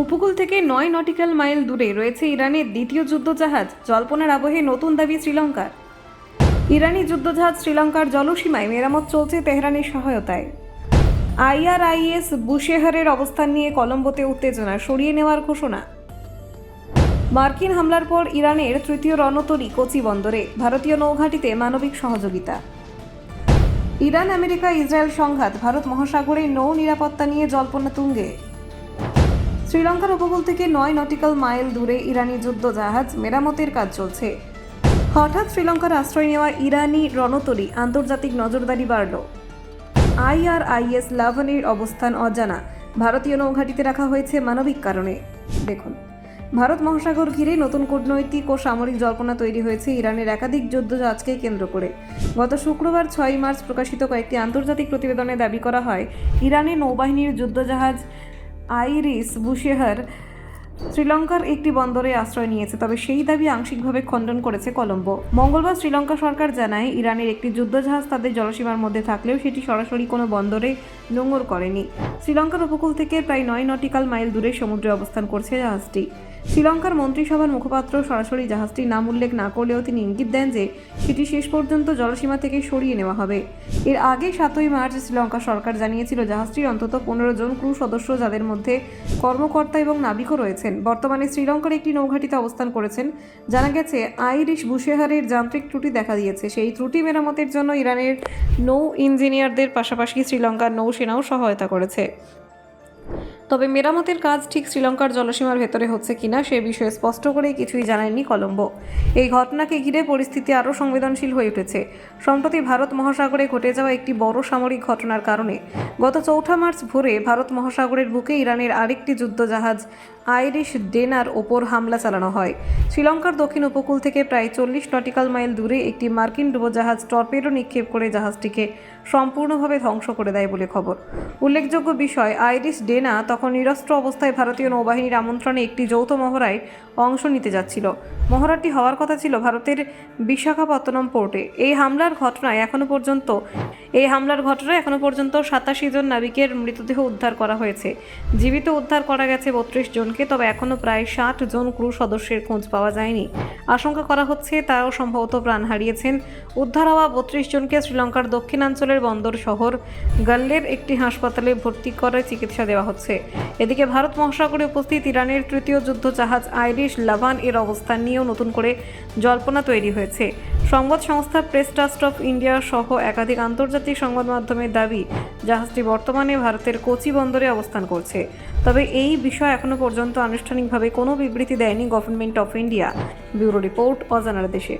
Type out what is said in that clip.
উপকূল থেকে 9 nautical mile দূরে রয়েছে ইরানের দ্বিতীয় যুদ্ধজাহাজ। জল্পনার আবহে নতুন দাবি শ্রীলঙ্কার। ইরানি যুদ্ধজাহাজ শ্রীলঙ্কার জলসীমায় মেরামত চলছে তেহরানের সহায়তায়। IRIS বুশেহারের অবস্থান নিয়ে কলম্বোতে উত্তেজনা, সরিয়ে নেওয়ার ঘোষণা। মার্কিন হামলার পর ইরানের তৃতীয় রণতরী কোচি বন্দরে, ভারতীয় নৌঘাঁটিতে মানবিক সহযোগিতা। ইরান আমেরিকা ইসরায়েল সংঘাত, ভারত মহাসাগরে নৌ নিরাপত্তা নিয়ে জল্পনা তুঙ্গে। শ্রীলঙ্কার উপকূল থেকে 9 নটিক্যাল মাইল দূরে ইরানি যুদ্ধজাহাজ মেরামতের কাজ চলছে। হঠাৎ শ্রীলঙ্কার আশ্রয় নেওয়া ইরানি রণতরী, আন্তর্জাতিক নজরদারি বাড়ল। IRIS লাভানের অবস্থান অজানা, ভারতীয় নৌঘাঁটিতে রাখা হয়েছে মানবিক কারণে। দেখুন, ভারত মহাসাগর ঘিরে নতুন কূটনৈতিক ও সামরিক জল্পনা তৈরি হয়েছে ইরানের একাধিক যুদ্ধজাহাজকে কেন্দ্র করে। গত শুক্রবার 6 মার্চ প্রকাশিত কয়েকটি আন্তর্জাতিক প্রতিবেদনে দাবি করা হয়, ইরানের নৌবাহিনীর যুদ্ধজাহাজ আইরিস বুশেহার শ্রীলঙ্কার একটি বন্দরে আশ্রয় নিয়েছে, তবে সেই দাবি আংশিকভাবে খণ্ডন করেছে কলম্বো। মঙ্গলবার শ্রীলঙ্কা সরকার জানায়, ইরানের একটি যুদ্ধজাহাজ তাদের জলসীমার মধ্যে থাকলেও সেটি সরাসরি কোনো বন্দরে নোঙর করেনি। শ্রীলঙ্কার উপকূল থেকে প্রায় 9 নটিক্যাল মাইল দূরে সমুদ্রে অবস্থান করছে জাহাজটি। শ্রীলঙ্কার মন্ত্রিসভার মুখপাত্র সরাসরি জাহাজটির নাম উল্লেখ না করলেও তিনি ইঙ্গিত দেন যে সেটি শেষ পর্যন্ত জলসীমা থেকে সরিয়ে নেওয়া হবে। এর আগে 7 মার্চ শ্রীলঙ্কা সরকার জানিয়েছিল, জাহাজটির অন্তত 15 জন ক্রু সদস্য, যাদের মধ্যে কর্মকর্তা এবং নাবিকও রয়েছেন, বর্তমানে শ্রীলঙ্কার একটি নৌঘাঁটিতে অবস্থান করেছেন। জানা গেছে, আইরিশ বুশেহারের যান্ত্রিক ত্রুটি দেখা দিয়েছে। সেই ত্রুটি মেরামতের জন্য ইরানের নৌ ইঞ্জিনিয়ারদের পাশাপাশি শ্রীলঙ্কার নৌসেনাও সহায়তা করেছে। তবে মেরামতের কাজ ঠিক শ্রীলঙ্কার জলসীমার ভেতরে হচ্ছে কিনা সে বিষয়ে স্পষ্ট করে কিছুই জানায়নি কলম্বো। এই ঘটনাকে ঘিরে পরিস্থিতি আরও সংবেদনশীল হয়ে উঠেছে। সম্প্রতি ভারত মহাসাগরে ঘটে যাওয়া একটি বড় সামরিক ঘটনার কারণে গত 4 মার্চ ভোরে ভারত মহাসাগরের বুকে ইরানের আরেকটি যুদ্ধজাহাজ আইরিশ ডেনার ওপর হামলা চালানো হয়। শ্রীলঙ্কার দক্ষিণ উপকূল থেকে প্রায় 40 নটিক্যাল মাইল দূরে একটি মার্কিন ডুবোজাহাজ টর্পেডো নিক্ষেপ করে জাহাজটিকে সম্পূর্ণভাবে ধ্বংস করে দেয় বলে খবর। উল্লেখযোগ্য বিষয়, আইরিশ ডেনা তখন নিরস্ত্র অবস্থায় ভারতীয় নৌবাহিনীর আমন্ত্রণে একটি যৌথ মহড়ায় অংশ নিতে যাচ্ছিল। মহড়াটি হওয়ার কথা ছিল ভারতের বিশাখাপত্তনম পোর্টে। এই হামলার ঘটনায় এখনো পর্যন্ত 87 জন নাবিকের মৃতদেহ উদ্ধার করা হয়েছে। জীবিত উদ্ধার করা গেছে 32 জনকে, তবে এখনও প্রায় 60 জন ক্রু সদস্যের খোঁজ পাওয়া যায়নি। আশঙ্কা করা হচ্ছে তারাও সম্ভবত প্রাণ হারিয়েছেন। উদ্ধার হওয়া 32 জনকে শ্রীলঙ্কার দক্ষিণাঞ্চলের বন্দর শহর গাল্লের একটি হাসপাতালে ভর্তি করে চিকিৎসা দেওয়া হচ্ছে। এদিকে ভারত মহাসাগরে উপস্থিত ইরানের তৃতীয় যুদ্ধজাহাজ আইরিশ লাভান এর অবস্থান নিয়েও নতুন করে জল্পনা তৈরি হয়েছে। সংবাদ সংস্থা প্রেস ট্রাস্ট অফ ইন্ডিয়া সহ একাধিক আন্তর্জাতিক সংবাদ মাধ্যমের দাবি, জাহাজটি বর্তমানে ভারতের কোচি বন্দরে অবস্থান করছে। তবে এই বিষয়ে এখনো পর্যন্ত আনুষ্ঠানিকভাবে কোনো বিবৃতি দেয়নি government of India. Bureau report, অজানার দেশে।